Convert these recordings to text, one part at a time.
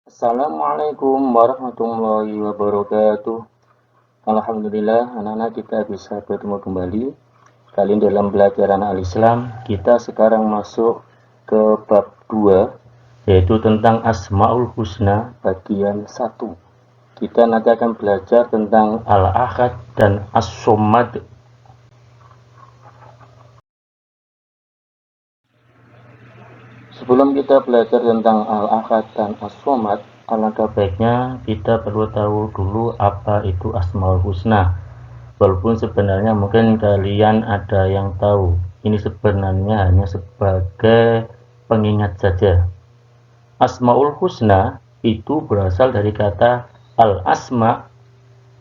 Assalamualaikum warahmatullahi wabarakatuh. Alhamdulillah, anak-anak kita bisa bertemu kembali. Kali ini dalam pelajaran Al-Islam, kita sekarang masuk ke bab 2, yaitu tentang Asmaul Husna bagian 1. Kita nanti akan belajar tentang Al-Ahad dan As-Somad. Sebelum kita belajar tentang Al-Ahad dan As-Somad, alangkah baiknya kita perlu tahu dulu apa itu Asmaul Husna. Walaupun sebenarnya mungkin kalian ada yang tahu, ini sebenarnya hanya sebagai pengingat saja. Asmaul Husna itu berasal dari kata Al-Asma.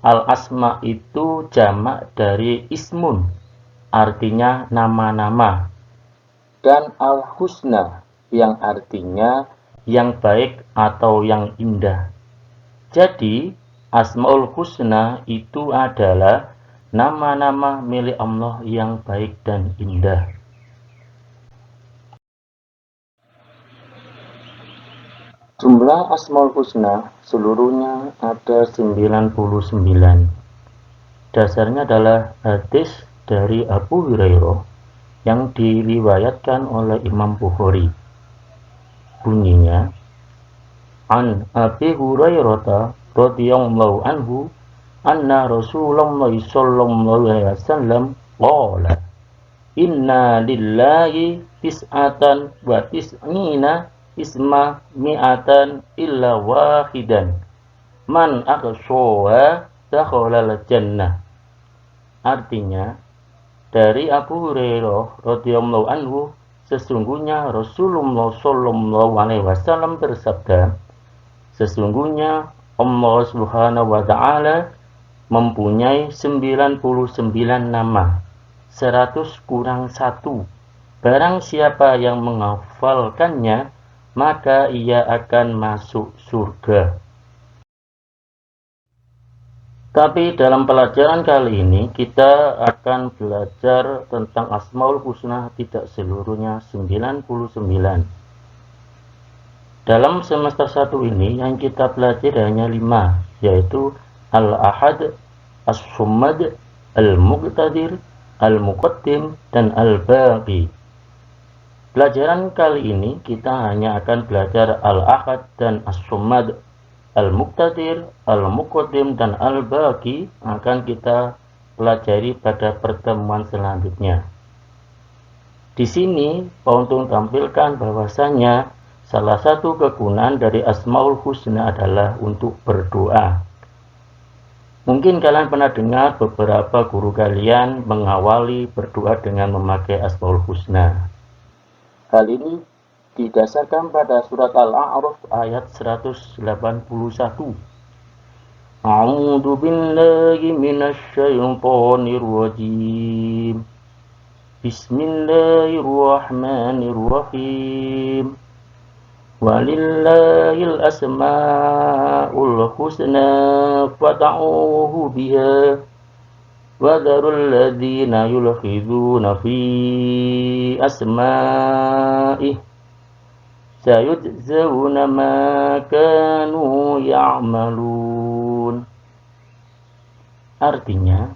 Al-Asma itu jamak dari ismun, artinya nama-nama, dan Al-Husna yang artinya yang baik atau yang indah. Jadi, Asmaul Husna itu adalah nama-nama milik Allah yang baik dan indah. Jumlah Asmaul Husna seluruhnya ada 99. Dasarnya adalah hadis dari Abu Hurairah yang diriwayatkan oleh Imam Bukhari. Bunyinya, An Abi Hurairah radhiyallahu anhu anna Rasulullah sallallahu alaihi wasallam qala inna lillahi tis'atan wa tis'ina isma mi'atan illa wahidan man akhshawa dakhalal jannah. Artinya, dari Abu Hurairah radhiyallahu anhu, sesungguhnya Rasulullah sallallahu alaihi wasallam bersabda, sesungguhnya Allah Subhanahu wa taala mempunyai 99 nama, 100 kurang 1. Barang siapa yang menghafalkannya, maka ia akan masuk surga. Tapi dalam pelajaran kali ini kita akan belajar tentang Asmaul Husna tidak seluruhnya 99. Dalam semester 1 ini yang kita pelajari hanya 5, yaitu Al-Ahad, As-Somad, Al-Muqtadir, Al-Muqaddim, dan Al-Baqi. Pelajaran kali ini kita hanya akan belajar Al-Ahad dan As-Somad. Al-Muqtadir, Al-Muqaddim, dan Al-Baqi akan kita pelajari pada pertemuan selanjutnya. Di sini, Pak Untung tampilkan bahwasanya salah satu kegunaan dari Asmaul Husna adalah untuk berdoa. Mungkin kalian pernah dengar beberapa guru kalian mengawali berdoa dengan memakai Asmaul Husna. Hal ini didasarkan pada surat Al-A'raf ayat 181. A'udzu billahi minasy syaithanir rajim. Bismillahirrahmanirrahim. Walillahil asmaul husna fad'uhu biha wadharul ladzina yulhiduna fi asma'ih sayujzauna ma kanu ya'malun. Artinya,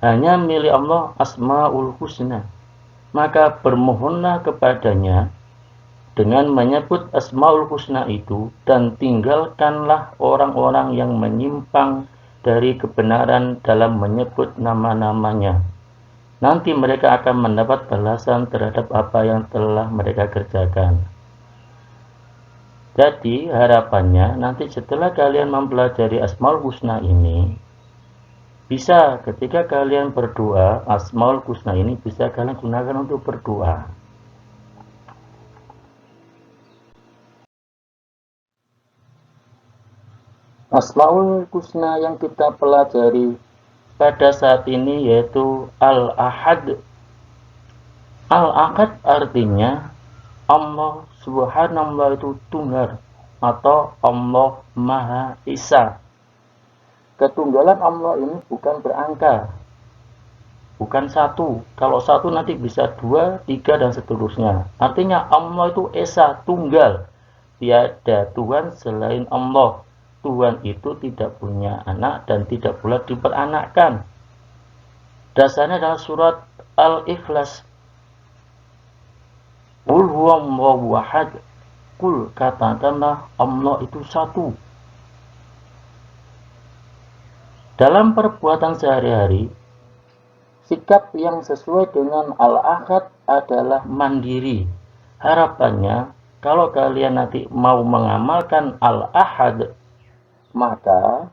hanya milik Allah Asmaul Husna, maka bermohonlah kepadanya dengan menyebut Asmaul Husna itu, dan tinggalkanlah orang-orang yang menyimpang dari kebenaran dalam menyebut nama-namanya. Nanti mereka akan mendapat balasan terhadap apa yang telah mereka kerjakan. Jadi harapannya nanti setelah kalian mempelajari Asmaul Husna ini, bisa ketika kalian berdoa, Asmaul Husna ini bisa kalian gunakan untuk berdoa. Asmaul Husna yang kita pelajari pada saat ini yaitu Al-Ahad. Al-Ahad artinya Allah Subhanahu itu tunggal atau Allah Maha Esa. Ketunggalan Allah ini bukan berangka, bukan satu. Kalau satu nanti bisa 2, 3, dan seterusnya. Artinya Allah itu Esa, tunggal. tiada Tuhan selain Allah. Tuhan itu tidak punya anak dan tidak pula diperanakkan. Dasarnya adalah surat Al-Ikhlas. Qul huwallahu ahad. Qul, katakanlah Allah itu satu. Dalam perbuatan sehari-hari, sikap yang sesuai dengan Al-Ahad adalah mandiri. Harapannya, kalau kalian nanti mau mengamalkan Al-Ahad, maka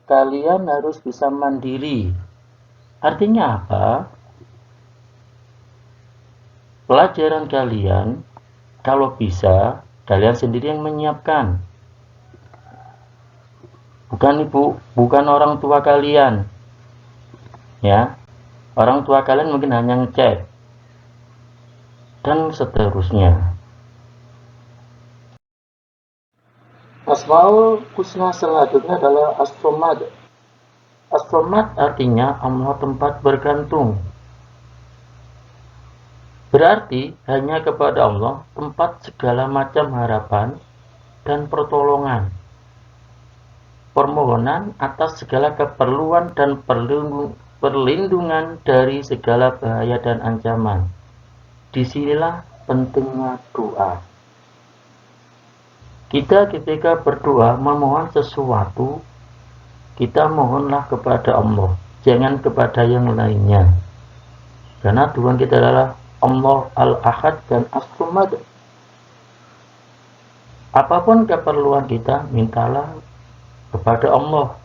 kalian harus bisa mandiri. Artinya apa? Pelajaran kalian, kalau bisa, kalian sendiri yang menyiapkan. Bukan ibu, bukan orang tua kalian. Ya, orang tua kalian mungkin hanya ngecek. Dan seterusnya. Asmaul husna selanjutnya adalah As-Somad. As-Somad artinya Allah tempat bergantung. Berarti hanya kepada Allah tempat segala macam harapan dan pertolongan. Permohonan atas segala keperluan dan perlindungan dari segala bahaya dan ancaman. Disinilah pentingnya doa. Kita ketika berdoa memohon sesuatu, kita mohonlah kepada Allah, jangan kepada yang lainnya. Karena Tuhan kita adalah Allah Al-Ahad dan As-Somad. Apapun keperluan kita, mintalah kepada Allah,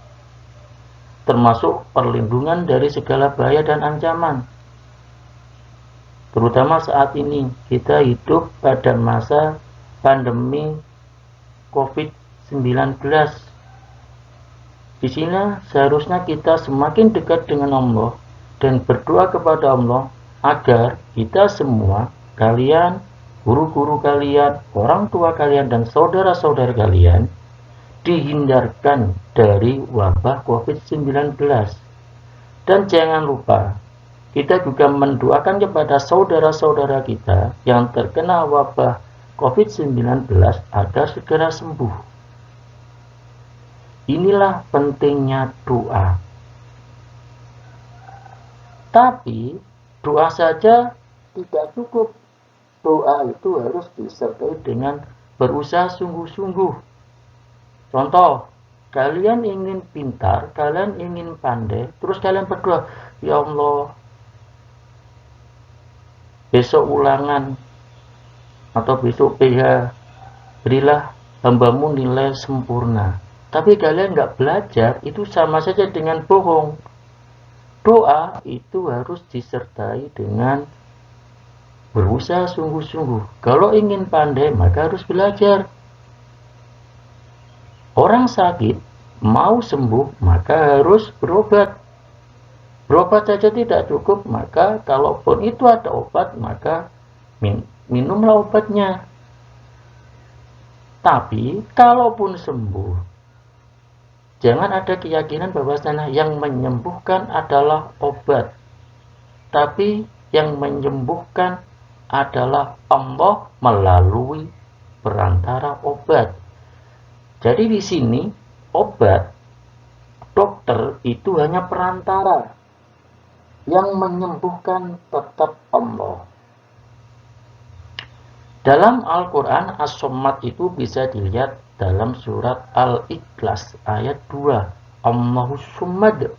termasuk perlindungan dari segala bahaya dan ancaman. Terutama saat ini, kita hidup pada masa pandemi COVID-19. Di sini seharusnya kita semakin dekat dengan Allah dan berdoa kepada Allah agar kita semua, kalian, guru-guru kalian, orang tua kalian, dan saudara-saudara kalian dihindarkan dari wabah COVID-19. Dan jangan lupa, kita juga mendoakan kepada saudara-saudara kita yang terkena wabah COVID-19 agar segera sembuh. Inilah pentingnya doa. Tapi doa saja tidak cukup. Doa itu harus disertai dengan berusaha sungguh-sungguh. Contoh, kalian ingin pintar, kalian ingin pandai, terus kalian berdoa, ya Allah, besok ulangan atau besok PH, berilah hambamu nilai sempurna. Tapi kalian nggak belajar, itu sama saja dengan bohong. Doa itu harus disertai dengan berusaha sungguh-sungguh. Kalau ingin pandai, maka harus belajar. Orang sakit mau sembuh, maka harus berobat. Berobat saja tidak cukup, maka kalaupun itu ada obat, maka minumlah obatnya. Tapi kalaupun sembuh, jangan ada keyakinan bahwasanya yang menyembuhkan adalah obat, tapi yang menyembuhkan adalah Allah melalui perantara obat. Jadi di sini obat, dokter itu hanya perantara, yang menyembuhkan tetap Allah. Dalam Al-Quran, As-Somad itu bisa dilihat dalam surat Al-Ikhlas ayat 2. Allahus Somad.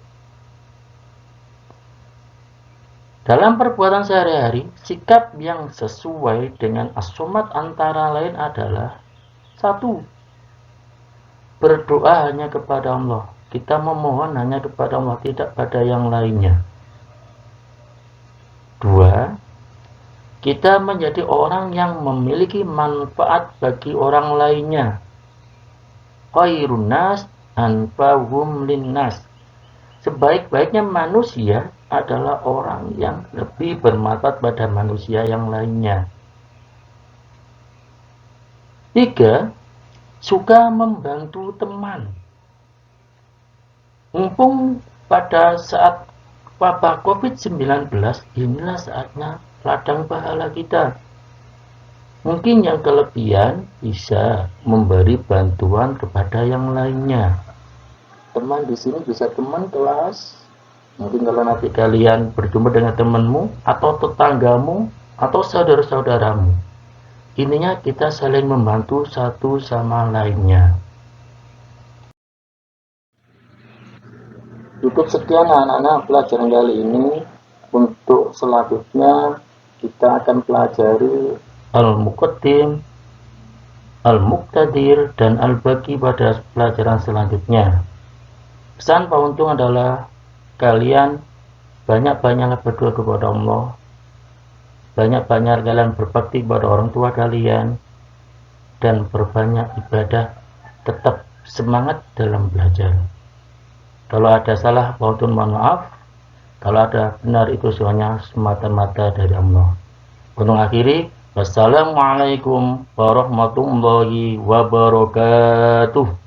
Dalam perbuatan sehari-hari, sikap yang sesuai dengan As-Somad antara lain adalah 1. Berdoa hanya kepada Allah. Kita memohon hanya kepada Allah, tidak pada yang lainnya. 2. Kita menjadi orang yang memiliki manfaat bagi orang lainnya. Khairun nas anfa'uhum linnas. Sebaik-baiknya manusia adalah orang yang lebih bermanfaat pada manusia yang lainnya. 3. Suka membantu teman. Mumpung pada saat wabah COVID-19, inilah saatnya ladang pahala kita. Mungkin yang kelebihan bisa memberi bantuan kepada yang lainnya. Teman di sini bisa teman kelas. Mungkin kalau nanti kalian berjumpa dengan temanmu atau tetanggamu atau saudara-saudaramu. Ininya kita saling membantu satu sama lainnya. Cukup sekian anak-anak pelajaran kali ini. Untuk selanjutnya kita akan pelajari Al-Muqaddim, Al-Muqtadir, dan Al-Baqi pada pelajaran selanjutnya. Pesan Pak Untung adalah kalian banyak-banyaklah berdoa kepada Allah, banyak-banyak kalian berbakti kepada orang tua kalian, dan berbanyak ibadah, tetap semangat dalam belajar. Kalau ada salah, Pak Untung mohon maaf. Kalau ada benar, itu semuanya semata-mata dari Allah. Untuk akhiri, wassalamualaikum warahmatullahi wabarakatuh.